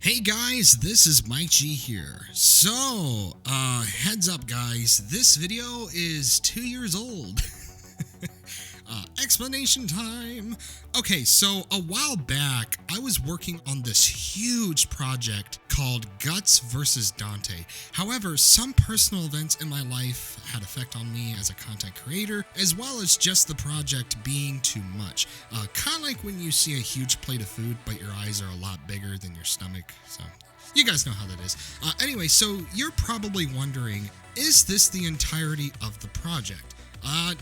Hey guys, this is MikeG here. So, heads up guys, this video is 2 years old. Explanation time. Okay, so a while back, I was working on this huge project called Guts vs. Dante. However, some personal events in my life had effect on me as a content creator, as well as just the project being too much. Kind of like when you see a huge plate of food, but your eyes are a lot bigger than your stomach, so you guys know how that is. Anyway, so you're probably wondering, is this the entirety of the project?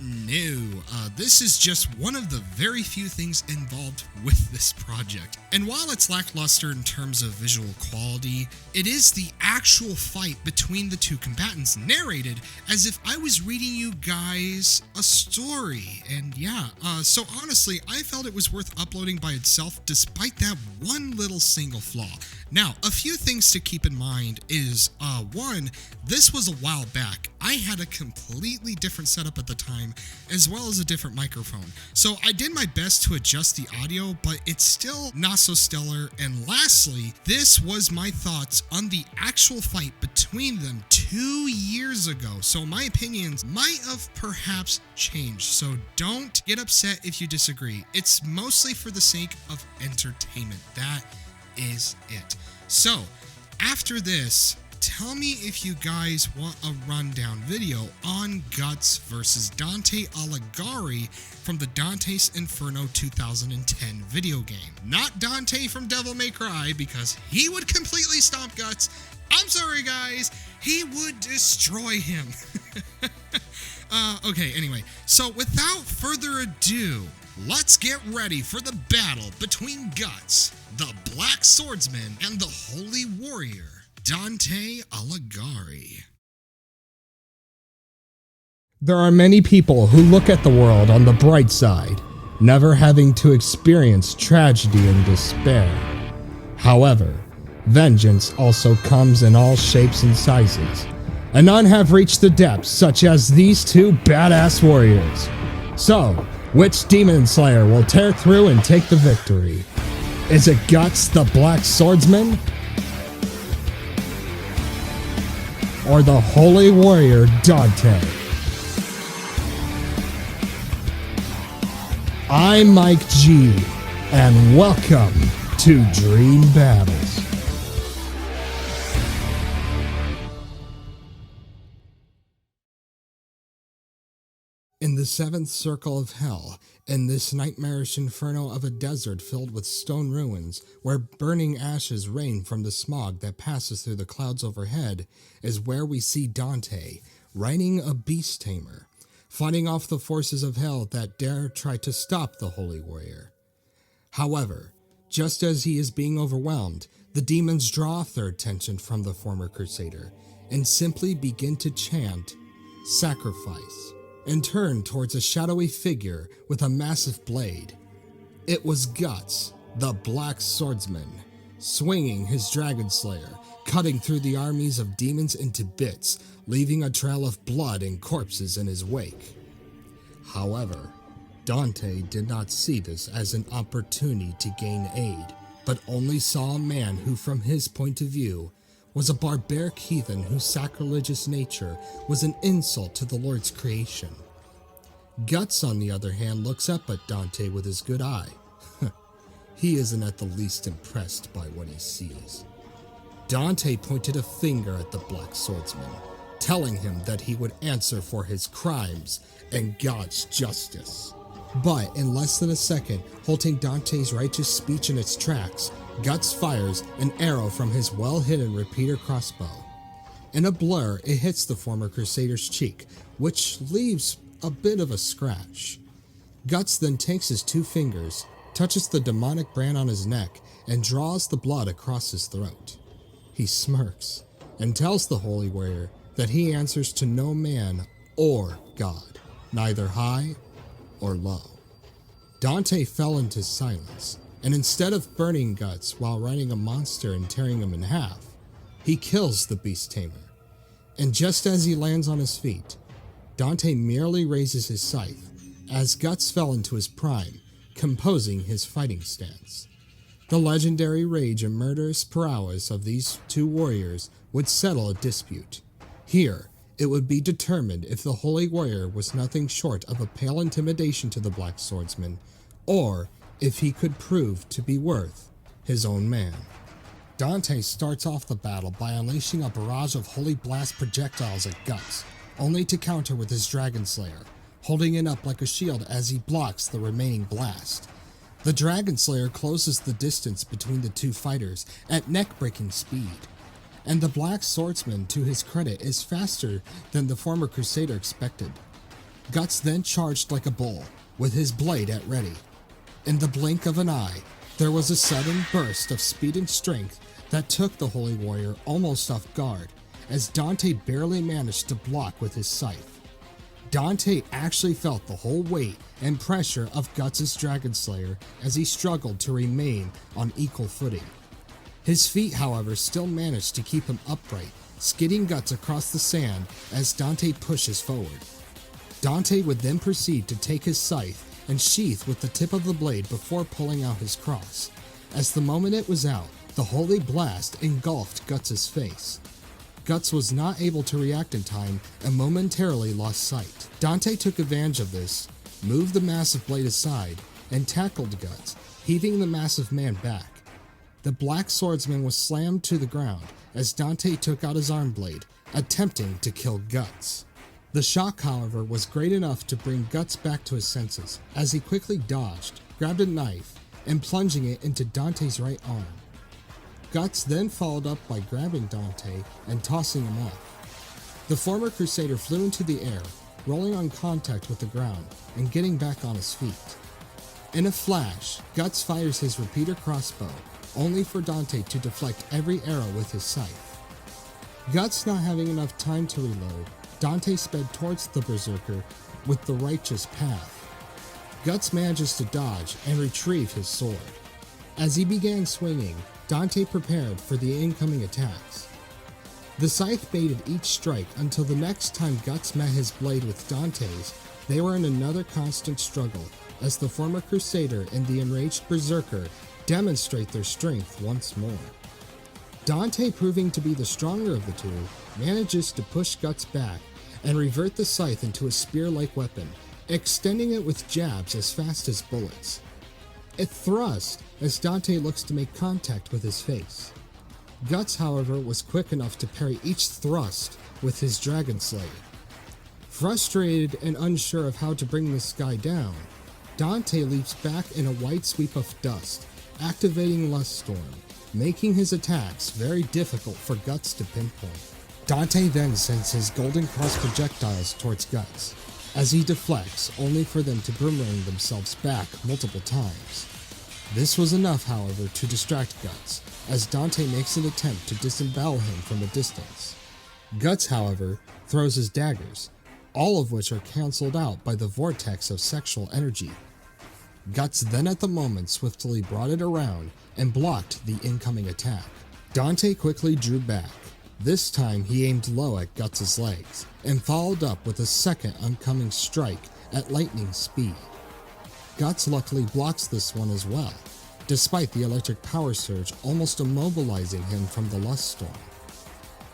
No. This is just one of the very few things involved with this project. And while it's lackluster in terms of visual quality, it is the actual fight between the two combatants narrated as if I was reading you guys a story. And yeah, so honestly, I felt it was worth uploading by itself despite that one little single flaw. Now, a few things to keep in mind is, one, this was a while back. I had a completely different setup at the time, as well as a different microphone. So I did my best to adjust the audio, but it's still not so stellar. And lastly, this was my thoughts on the actual fight between them 2 years ago. So my opinions might have perhaps changed. So don't get upset if you disagree. It's mostly for the sake of entertainment. That is it. So after this, tell me if you guys want a rundown video on Guts vs. Dante Alighieri from the Dante's Inferno 2010 video game. Not Dante from Devil May Cry, because he would completely stomp Guts. I'm sorry guys, he would destroy him. Okay, anyway, so without further ado, let's get ready for the battle between Guts, the Black Swordsman, and the Holy Warrior Dante Alighieri. There are many people who look at the world on the bright side, never having to experience tragedy and despair. However, vengeance also comes in all shapes and sizes, and none have reached the depths such as these two badass warriors. So, which demon slayer will tear through and take the victory? Is it Guts the Black Swordsman? Or the Holy Warrior Dante? I'm MikeG, and welcome to Dream Battles. In the seventh circle of hell, in this nightmarish inferno of a desert filled with stone ruins, where burning ashes rain from the smog that passes through the clouds overhead, is where we see Dante, riding a beast tamer, fighting off the forces of hell that dare try to stop the Holy Warrior. However, just as he is being overwhelmed, the demons draw off their attention from the former crusader, and simply begin to chant, "Sacrifice," and turn towards a shadowy figure with a massive blade. It was Guts, the Black Swordsman, swinging his Dragon Slayer, cutting through the armies of demons into bits, leaving a trail of blood and corpses in his wake. However, Dante did not see this as an opportunity to gain aid, but only saw a man who, from his point of view, was a barbaric heathen whose sacrilegious nature was an insult to the Lord's creation. Guts, on the other hand, looks up at Dante with his good eye. He isn't at the least impressed by what he sees. Dante pointed a finger at the Black Swordsman, telling him that he would answer for his crimes and God's justice. But in less than a second, halting Dante's righteous speech in its tracks, Guts fires an arrow from his well-hidden repeater crossbow. In a blur, it hits the former crusader's cheek, which leaves a bit of a scratch. Guts then takes his two fingers, touches the demonic brand on his neck, and draws the blood across his throat. He smirks and tells the Holy Warrior that he answers to no man or God, neither high or low. Dante fell into silence, and instead of burning Guts while riding a monster and tearing him in half, he kills the beast tamer. And just as he lands on his feet, Dante merely raises his scythe, as Guts fell into his prime, composing his fighting stance. The legendary rage and murderous prowess of these two warriors would settle a dispute. Here, it would be determined if the Holy Warrior was nothing short of a pale intimidation to the Black Swordsman, or if he could prove to be worth his own man. Dante starts off the battle by unleashing a barrage of holy blast projectiles at Guts, only to counter with his Dragon Slayer, holding it up like a shield as he blocks the remaining blast. The Dragon Slayer closes the distance between the two fighters at neck-breaking speed, and the Black Swordsman, to his credit, is faster than the former Crusader expected. Guts then charged like a bull, with his blade at ready. In the blink of an eye, there was a sudden burst of speed and strength that took the Holy Warrior almost off guard, as Dante barely managed to block with his scythe. Dante actually felt the whole weight and pressure of Guts' Dragon Slayer as he struggled to remain on equal footing. His feet, however, still managed to keep him upright, skidding Guts across the sand as Dante pushes forward. Dante would then proceed to take his scythe and sheath with the tip of the blade before pulling out his cross. As the moment it was out, the holy blast engulfed Guts' face. Guts was not able to react in time and momentarily lost sight. Dante took advantage of this, moved the massive blade aside, and tackled Guts, heaving the massive man back. The Black Swordsman was slammed to the ground as Dante took out his arm blade, attempting to kill Guts. The shock, however, was great enough to bring Guts back to his senses, as he quickly dodged, grabbed a knife, and plunging it into Dante's right arm. Guts then followed up by grabbing Dante and tossing him off. The former Crusader flew into the air, rolling on contact with the ground and getting back on his feet. In a flash, Guts fires his repeater crossbow, only for Dante to deflect every arrow with his scythe. Guts not having enough time to reload, Dante sped towards the Berserker with the righteous path. Guts manages to dodge and retrieve his sword. As he began swinging, Dante prepared for the incoming attacks. The scythe baited each strike until the next time Guts met his blade with Dante's, they were in another constant struggle, as the former Crusader and the enraged Berserker demonstrate their strength once more. Dante, proving to be the stronger of the two, manages to push Guts back and revert the scythe into a spear-like weapon, extending it with jabs as fast as bullets. It thrusts as Dante looks to make contact with his face. Guts, however, was quick enough to parry each thrust with his Dragon Slayer. Frustrated and unsure of how to bring this guy down, Dante leaps back in a wide sweep of dust, activating Lust Storm, making his attacks very difficult for Guts to pinpoint. Dante then sends his Golden Cross projectiles towards Guts, as he deflects only for them to boomerang themselves back multiple times. This was enough, however, to distract Guts, as Dante makes an attempt to disembowel him from a distance. Guts, however, throws his daggers, all of which are cancelled out by the vortex of sexual energy. Guts then at the moment swiftly brought it around and blocked the incoming attack. Dante quickly drew back. This time he aimed low at Guts' legs, and followed up with a second oncoming strike at lightning speed. Guts luckily blocks this one as well, despite the electric power surge almost immobilizing him from the Lust Storm.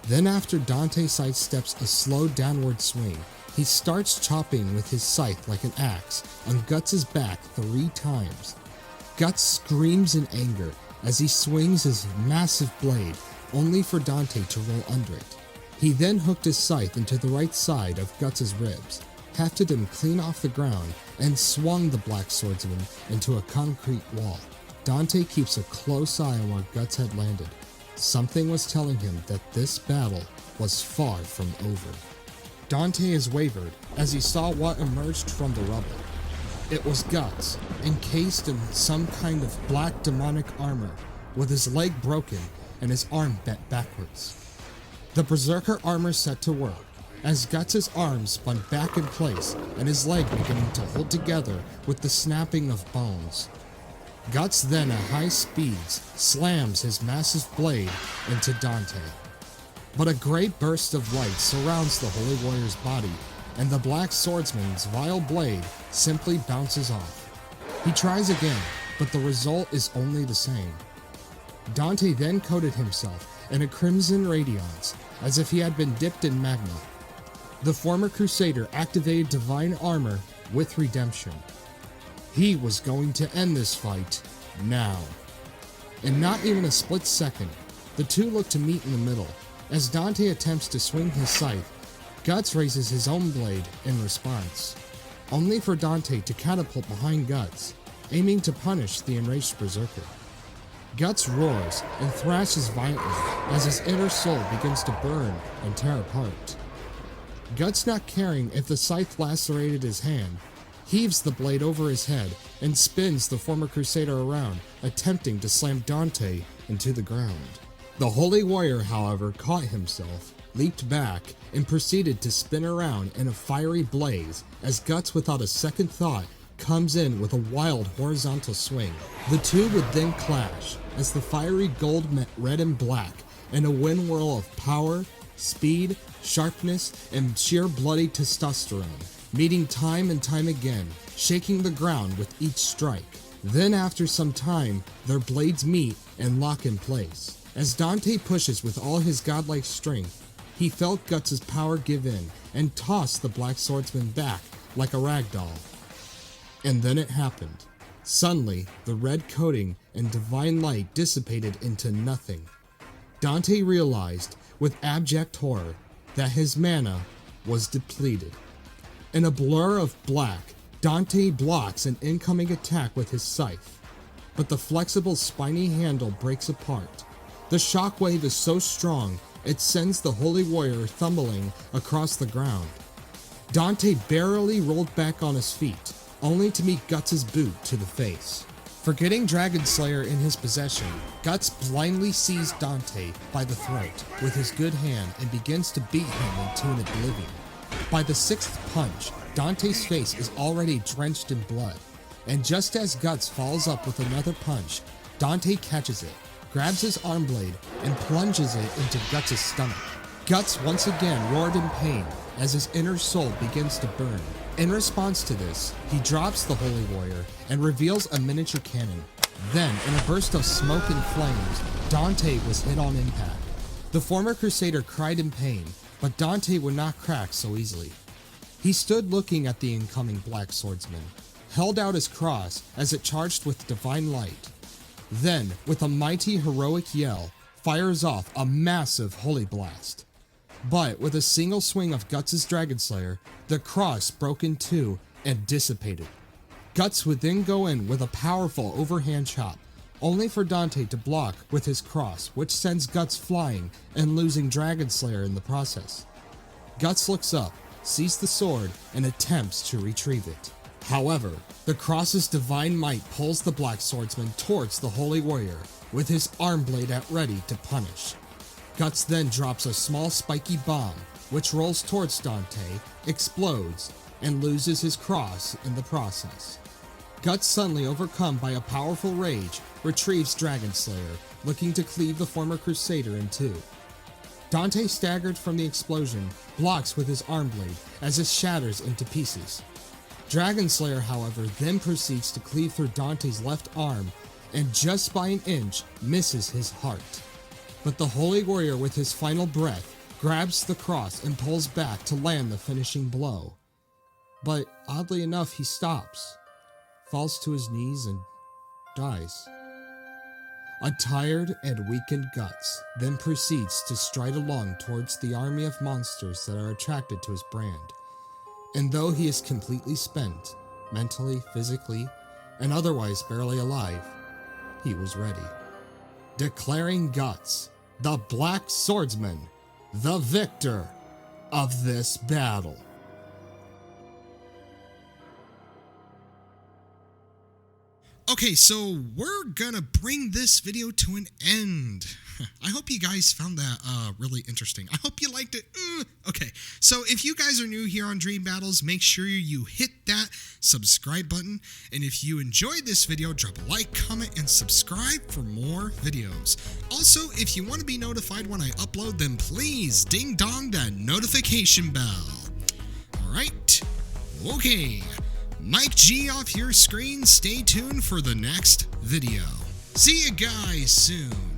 Then after Dante sidesteps a slow downward swing, he starts chopping with his scythe like an axe on Guts' back 3 times. Guts screams in anger as he swings his massive blade, only for Dante to roll under it. He then hooked his scythe into the right side of Guts' ribs, hefted him clean off the ground, and swung the Black Swordsman into a concrete wall. Dante keeps a close eye on where Guts had landed. Something was telling him that this battle was far from over. Dante is wavered as he saw what emerged from the rubble. It was Guts, encased in some kind of black demonic armor, with his leg broken and his arm bent backwards. The Berserker armor set to work, as Guts' arm spun back in place and his leg beginning to hold together with the snapping of bones. Guts then at high speeds slams his massive blade into Dante. But a great burst of light surrounds the Holy Warrior's body, and the Black Swordsman's vile blade simply bounces off. He tries again, but the result is only the same. Dante then coated himself in a crimson radiance, as if he had been dipped in magma. The former Crusader activated divine armor with redemption. He was going to end this fight now. In not even a split second, the two look to meet in the middle. As Dante attempts to swing his scythe, Guts raises his own blade in response, only for Dante to catapult behind Guts, aiming to punish the enraged Berserker. Guts roars and thrashes violently as his inner soul begins to burn and tear apart. Guts, not caring if the scythe lacerated his hand, heaves the blade over his head and spins the former Crusader around, attempting to slam Dante into the ground. The Holy Warrior, however, caught himself, leaped back, and proceeded to spin around in a fiery blaze as Guts, without a second thought, comes in with a wild horizontal swing. The two would then clash as the fiery gold met red and black in a wind whirl of power, speed, sharpness, and sheer bloody testosterone, meeting time and time again, shaking the ground with each strike. Then after some time, their blades meet and lock in place. As Dante pushes with all his godlike strength, he felt Guts' power give in and toss the Black Swordsman back like a rag doll. And then it happened. Suddenly, the red coating and divine light dissipated into nothing. Dante realized, with abject horror, that his mana was depleted. In a blur of black, Dante blocks an incoming attack with his scythe, but the flexible spiny handle breaks apart. The shockwave is so strong, it sends the Holy Warrior tumbling across the ground. Dante barely rolled back on his feet, only to meet Guts' boot to the face. Forgetting Dragon Slayer in his possession, Guts blindly seized Dante by the throat with his good hand and begins to beat him into an oblivion. By the sixth punch, Dante's face is already drenched in blood, and just as Guts follows up with another punch, Dante catches it, grabs his arm blade, and plunges it into Guts' stomach. Guts once again roared in pain as his inner soul begins to burn. In response to this, he drops the Holy Warrior and reveals a miniature cannon. Then, in a burst of smoke and flames, Dante was hit on impact. The former Crusader cried in pain, but Dante would not crack so easily. He stood looking at the incoming Black Swordsman, held out his cross as it charged with divine light. Then, with a mighty heroic yell, fires off a massive holy blast. But with a single swing of Guts' Dragon Slayer, the cross broke in two and dissipated. Guts would then go in with a powerful overhand chop, only for Dante to block with his cross, which sends Guts flying and losing Dragon Slayer in the process. Guts looks up, sees the sword, and attempts to retrieve it. However, the cross's divine might pulls the Black Swordsman towards the Holy Warrior, with his arm blade at ready to punish. Guts then drops a small spiky bomb, which rolls towards Dante, explodes, and loses his cross in the process. Guts, suddenly overcome by a powerful rage, retrieves Dragon Slayer, looking to cleave the former Crusader in two. Dante, staggered from the explosion, blocks with his arm blade as it shatters into pieces. Dragon Slayer, however, then proceeds to cleave through Dante's left arm and just by an inch misses his heart. But the Holy Warrior, with his final breath, grabs the cross and pulls back to land the finishing blow. But oddly enough, he stops, falls to his knees, and dies. A tired and weakened Guts then proceeds to stride along towards the army of monsters that are attracted to his brand. And though he is completely spent, mentally, physically, and otherwise barely alive, he was ready. Declaring Guts, the Black Swordsman, the victor of this battle. Okay, so we're gonna bring this video to an end. I hope you guys found that really interesting. I hope you liked it. Okay, so if you guys are new here on Dream Battles, make sure you hit that subscribe button. And if you enjoyed this video, drop a like, comment, and subscribe for more videos. Also, if you want to be notified when I upload them, please ding dong that notification bell. Alright, okay. MikeG off your screen. Stay tuned for the next video. See you guys soon.